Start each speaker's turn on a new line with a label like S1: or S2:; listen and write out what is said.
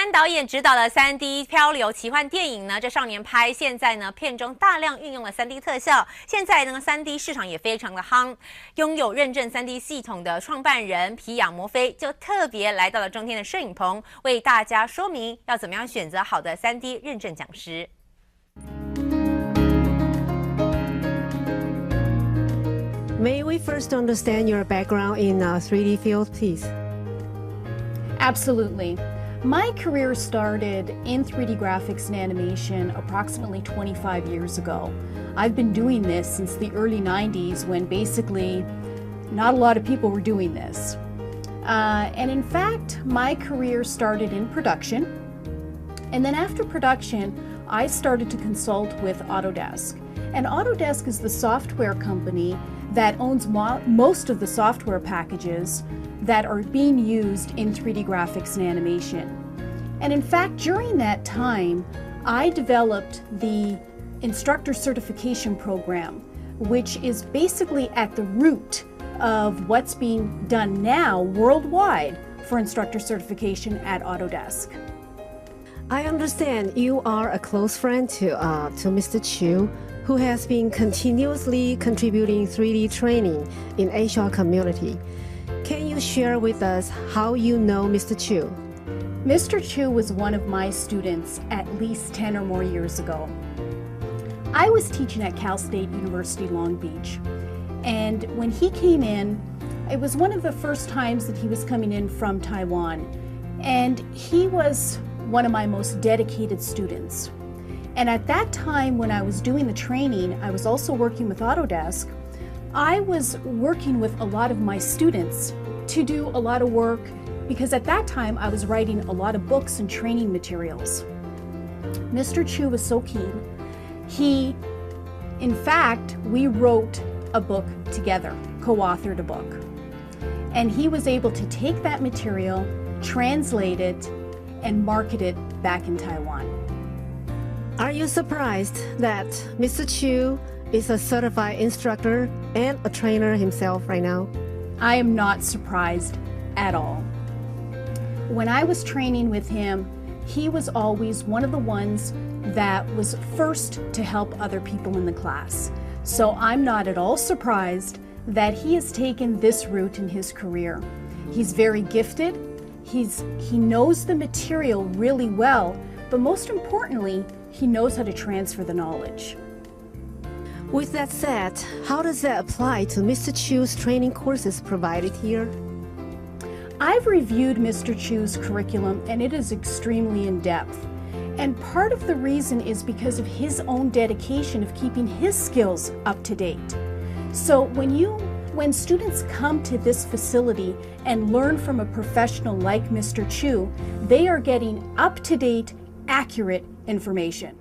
S1: 安导演执导的3D 漂流奇幻电影呢，这少年拍现在呢片中大量运用了3D 特效，现在呢3D 市场也非常的夯。拥有认证3D 系统的创办人皮亚摩菲就特别来到了中天的摄影棚，为大家说明要怎么样选择好的3D 认证讲师。
S2: May we first understand your background in 3D field, please?
S3: Absolutely. My career started in 3D graphics and animation approximately 25 years ago. I've been doing this since the early 90s when basically not a lot of people were doing this. And in fact, my career started in production. And then after production, I started to consult with Autodesk. And Autodesk is the software company that owns most of the software packages that are being used in 3D graphics and animation. And in fact, during that time, I developed the instructor certification program, which is basically at the root of what's being done now worldwide for instructor certification at Autodesk.
S2: I understand you are a close friend to Mr. Chu, who has been continuously contributing 3D training in Asia community. Can you share with us how you know Mr. Chu?
S3: Mr. Chu was one of my students at least 10 or more years ago. I was teaching at Cal State University Long Beach, and when he came in, it was one of the first times that he was coming in from Taiwan, and he was one of my most dedicated students. And at that time when I was doing the training, I was also working with Autodesk. I was working with a lot of my students to do a lot of work because at that time I was writing a lot of books and training materials. Mr. Chu was so keen. In fact, we wrote a book together, co-authored a book. And he was able to take that material, translate it, and market it back in Taiwan.
S2: Are you surprised that Mr. Chu is a certified instructor and a trainer himself right now?
S3: I am not surprised at all. When I was training with him, he was always one of the ones that was first to help other people in the class. So I'm not at all surprised that he has taken this route in his career. He's very gifted. He knows the material really well, but most importantly, he knows how to transfer the knowledge.
S2: With that said, how does that apply to Mr. Chu's training courses provided here?
S3: I've reviewed Mr. Chu's curriculum and it is extremely in-depth. And part of the reason is because of his own dedication of keeping his skills up to date. So when students come to this facility and learn from a professional like Mr. Chu, they are getting up-to-date, accurate information.